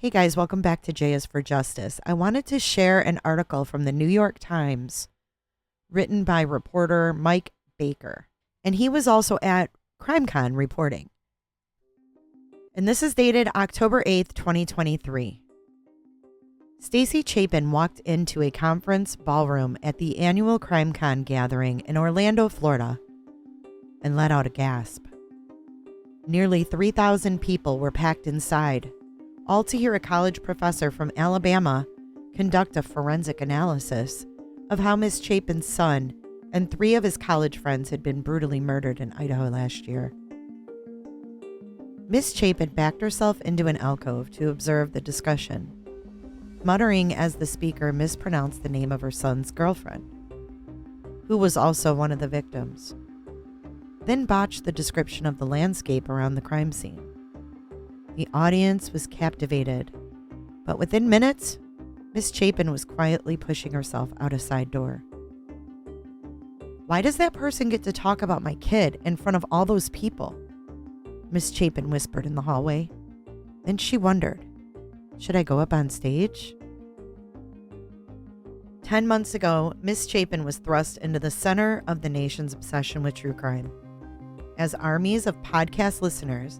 Hey guys, welcome back to J is for Justice. I wanted to share an article from the New York Times written by reporter Mike Baker. And he was also at Crimecon reporting. And this is dated October 8th, 2023. Stacy Chapin walked into a conference ballroom at the annual Crimecon gathering in Orlando, Florida, and let out a gasp. Nearly 3,000 people were packed inside, all to hear a college professor from Alabama conduct a forensic analysis of how Miss Chapin's son and 3 of his college friends had been brutally murdered in Idaho last year. Miss Chapin backed herself into an alcove to observe the discussion, muttering as the speaker mispronounced the name of her son's girlfriend, who was also one of the victims, then botched the description of the landscape around the crime scene. The audience was captivated, but within minutes, Miss Chapin was quietly pushing herself out a side door. "Why does that person get to talk about my kid in front of all those people?" Miss Chapin whispered in the hallway. Then she wondered, should I go up on stage? 10 months ago, Miss Chapin was thrust into the center of the nation's obsession with true crime. As armies of podcast listeners,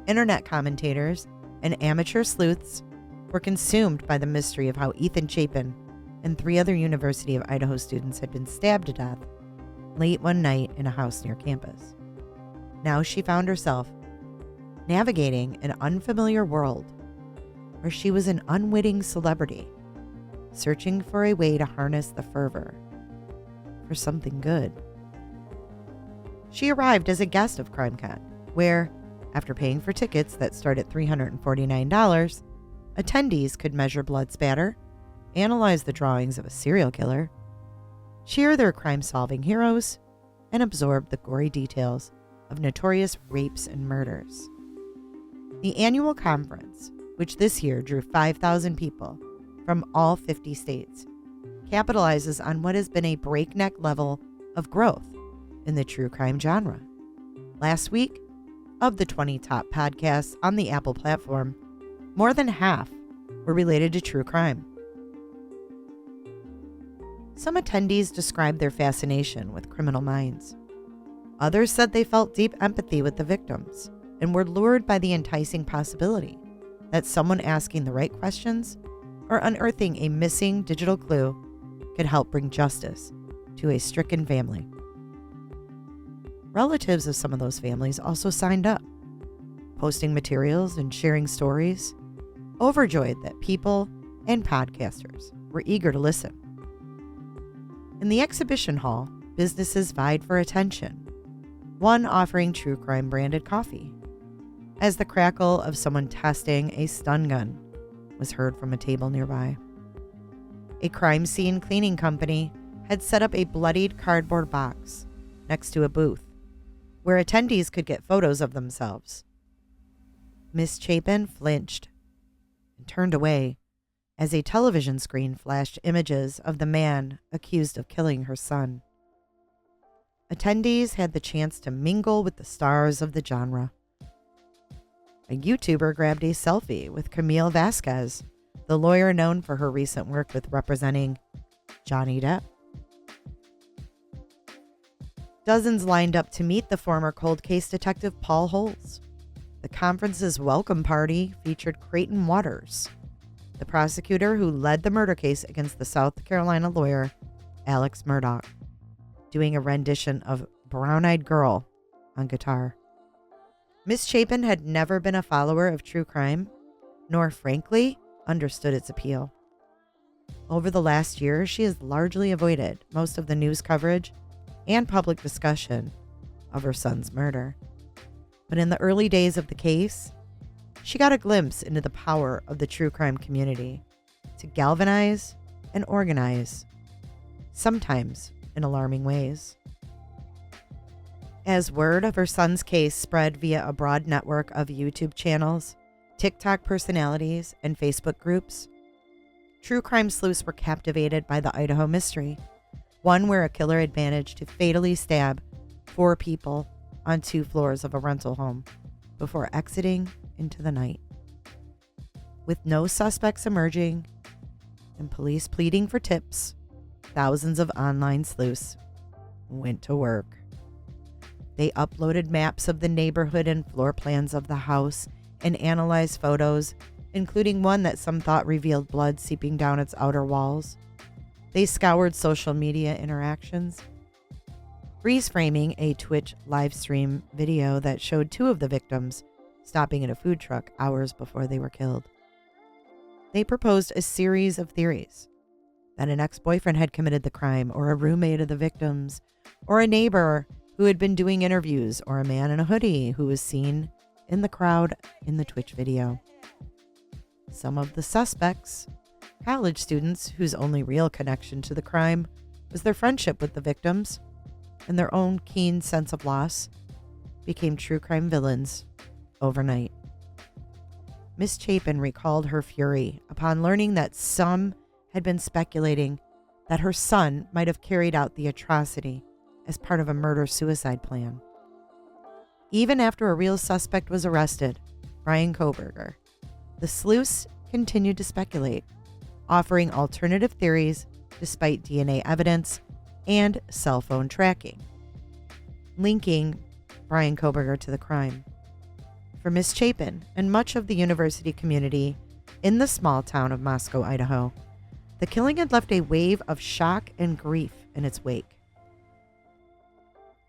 internet commentators, and amateur sleuths were consumed by the mystery of how Ethan Chapin and 3 other University of Idaho students had been stabbed to death late one night in a house near campus. Now she found herself navigating an unfamiliar world where she was an unwitting celebrity, searching for a way to harness the fervor for something good. She arrived as a guest of Crimecon, where, after paying for tickets that start at $349, attendees could measure blood spatter, analyze the drawings of a serial killer, cheer their crime-solving heroes, and absorb the gory details of notorious rapes and murders. The annual conference, which this year drew 5,000 people from all 50 states, capitalizes on what has been a breakneck level of growth in the true crime genre. Last week, of the 20 top podcasts on the Apple platform, more than half were related to true crime. Some attendees described their fascination with criminal minds. Others said they felt deep empathy with the victims and were lured by the enticing possibility that someone asking the right questions or unearthing a missing digital clue could help bring justice to a stricken family. Relatives of some of those families also signed up, posting materials and sharing stories, overjoyed that people and podcasters were eager to listen. In the exhibition hall, businesses vied for attention, one offering true crime branded coffee, as the crackle of someone testing a stun gun was heard from a table nearby. A crime scene cleaning company had set up a bloodied cardboard box next to a booth where attendees could get photos of themselves. Miss Chapin flinched and turned away as a television screen flashed images of the man accused of killing her son. Attendees had the chance to mingle with the stars of the genre. A YouTuber grabbed a selfie with Camille Vasquez, the lawyer known for her recent work with representing Johnny Depp. Dozens lined up to meet the former cold case detective Paul Holes. The conference's welcome party featured Creighton Waters, the prosecutor who led the murder case against the South Carolina lawyer Alex Murdaugh, doing a rendition of Brown-Eyed Girl on guitar. Miss Chapin had never been a follower of true crime, nor, frankly, understood its appeal. Over the last year, she has largely avoided most of the news coverage and public discussion of her son's murder. But in the early days of the case, she got a glimpse into the power of the true crime community to galvanize and organize, sometimes in alarming ways. As word of her son's case spread via a broad network of YouTube channels, TikTok personalities, and Facebook groups, true crime sleuths were captivated by the Idaho mystery, one where a killer had managed to fatally stab 4 people on 2 floors of a rental home before exiting into the night. With no suspects emerging and police pleading for tips, thousands of online sleuths went to work. They uploaded maps of the neighborhood and floor plans of the house and analyzed photos, including one that some thought revealed blood seeping down its outer walls. They scoured social media interactions, freeze-framing a Twitch live stream video that showed two of the victims stopping at a food truck hours before they were killed. They proposed a series of theories: that an ex-boyfriend had committed the crime, or a roommate of the victims, or a neighbor who had been doing interviews, or a man in a hoodie who was seen in the crowd in the Twitch video. Some of the suspects, college students whose only real connection to the crime was their friendship with the victims and their own keen sense of loss, became true crime villains overnight. Miss Chapin recalled her fury upon learning that some had been speculating that her son might have carried out the atrocity as part of a murder-suicide plan. Even after a real suspect was arrested, Bryan Kohberger, the sleuths continued to speculate, offering alternative theories despite DNA evidence and cell phone tracking, linking Bryan Kohberger to the crime. For Miss Chapin and much of the university community in the small town of Moscow, Idaho, the killing had left a wave of shock and grief in its wake.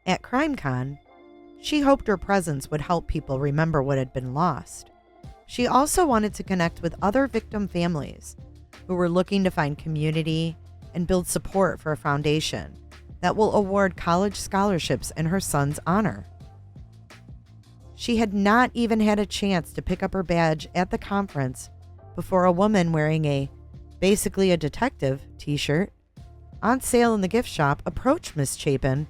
At Crimecon, she hoped her presence would help people remember what had been lost. She also wanted to connect with other victim families who were looking to find community and build support for a foundation that will award college scholarships in her son's honor. She had not even had a chance to pick up her badge at the conference before a woman wearing basically a detective t-shirt on sale in the gift shop approached Miss Chapin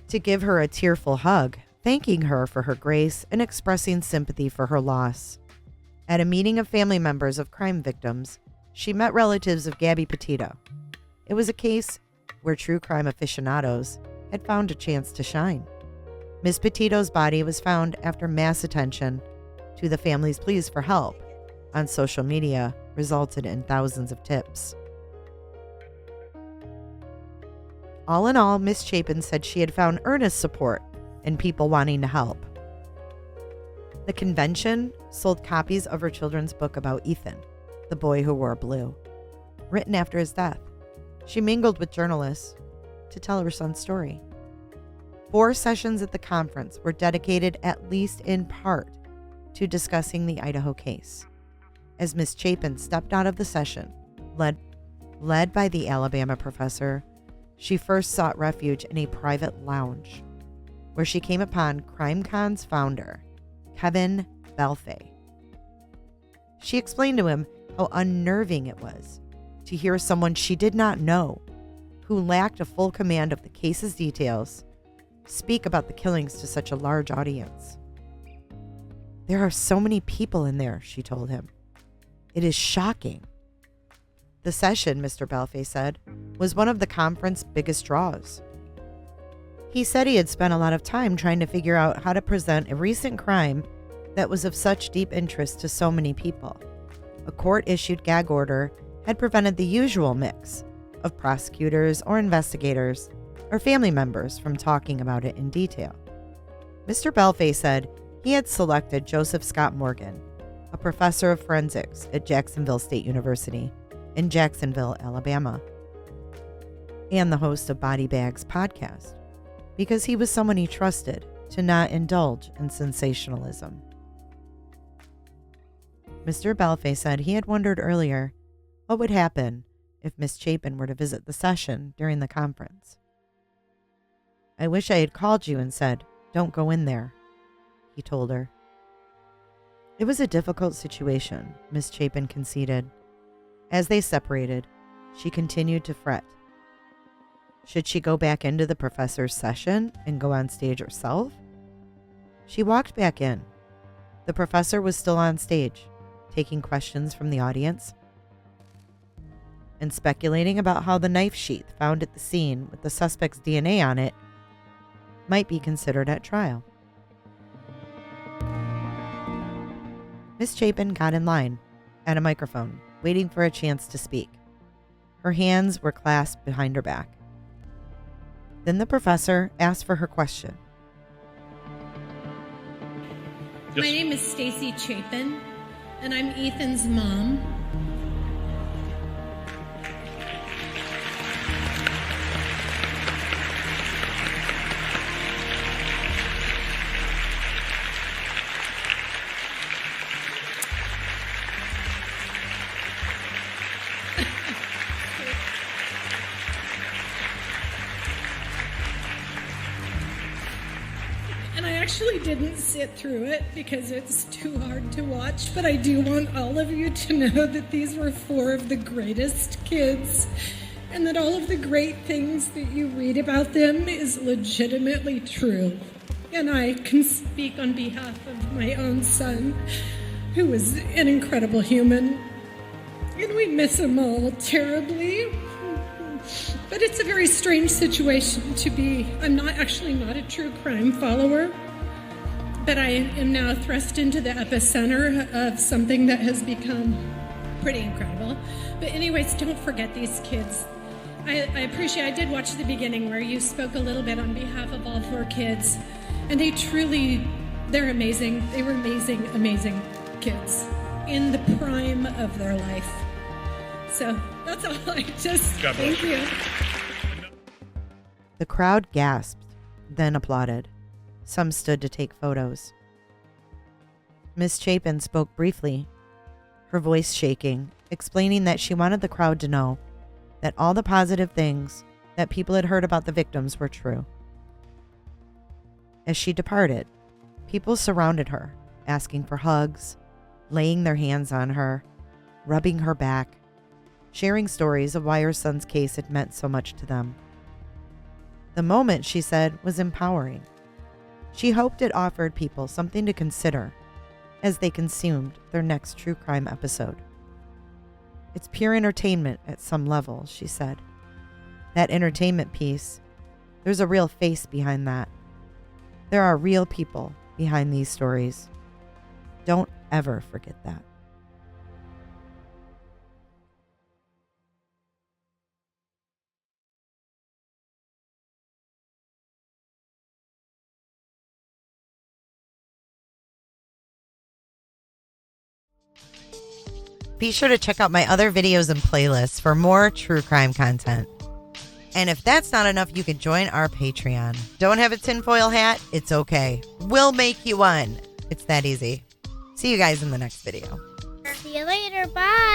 to give her a tearful hug, thanking her for her grace and expressing sympathy for her loss. At a meeting of family members of crime victims, she met relatives of Gabby Petito. It was a case where true crime aficionados had found a chance to shine. Miss Petito's body was found after mass attention to the family's pleas for help on social media resulted in thousands of tips. All in all, Miss Chapin said she had found earnest support and people wanting to help. The convention sold copies of her children's book about Ethan, the boy who wore blue, written after his death. She mingled with journalists to tell her son's story. 4 sessions at the conference were dedicated, at least in part, to discussing the Idaho case. As Miss Chapin stepped out of the session, led by the Alabama professor, she first sought refuge in a private lounge, where she came upon Crimecon's founder, Kevin Belfay. She explained to him how unnerving it was to hear someone she did not know, who lacked a full command of the case's details, speak about the killings to such a large audience. "There are so many people in there," she told him. "It is shocking." The session, Mr. Belfay said, was one of the conference's biggest draws. He said he had spent a lot of time trying to figure out how to present a recent crime that was of such deep interest to so many people. A court-issued gag order had prevented the usual mix of prosecutors or investigators or family members from talking about it in detail. Mr. Belfay said he had selected Joseph Scott Morgan, a professor of forensics at Jacksonville State University in Jacksonville, Alabama, and the host of Body Bags podcast, because he was someone he trusted to not indulge in sensationalism. Mr. Belfay said he had wondered earlier what would happen if Miss Chapin were to visit the session during the conference. "I wish I had called you and said, 'Don't go in there,'" he told her. It was a difficult situation, Miss Chapin conceded. As they separated, she continued to fret. Should she go back into the professor's session and go on stage herself? She walked back in. The professor was still on stage, taking questions from the audience and speculating about how the knife sheath found at the scene with the suspect's DNA on it might be considered at trial. Miss Chapin got in line, at a microphone, waiting for a chance to speak. Her hands were clasped behind her back. Then the professor asked for her question. Yes. My name is Stacy Chapin, and I'm Ethan's mom. And I actually didn't sit through it because it's too hard to watch, but I do want all of you to know that these were 4 of the greatest kids, and that all of the great things that you read about them is legitimately true. And I can speak on behalf of my own son, who was an incredible human, and we miss him all terribly. But it's a very strange situation to be. I'm not a true crime follower, but I am now thrust into the epicenter of something that has become pretty incredible. But anyways, don't forget these kids. I did watch the beginning where you spoke a little bit on behalf of all 4 kids, and they're amazing. They were amazing, amazing kids in the prime of their life. So that's all. Thank you. The crowd gasped, then applauded. Some stood to take photos. Miss Chapin spoke briefly, her voice shaking, explaining that she wanted the crowd to know that all the positive things that people had heard about the victims were true. As she departed, people surrounded her, asking for hugs, laying their hands on her, rubbing her back, sharing stories of why her son's case had meant so much to them. The moment, she said, was empowering. She hoped it offered people something to consider as they consumed their next true crime episode. It's pure entertainment at some level, she said. That entertainment piece, there's a real face behind that. There are real people behind these stories. Don't ever forget that. Be sure to check out my other videos and playlists for more true crime content. And if that's not enough, you can join our Patreon. Don't have a tinfoil hat? It's okay. We'll make you one. It's that easy. See you guys in the next video. See you later. Bye.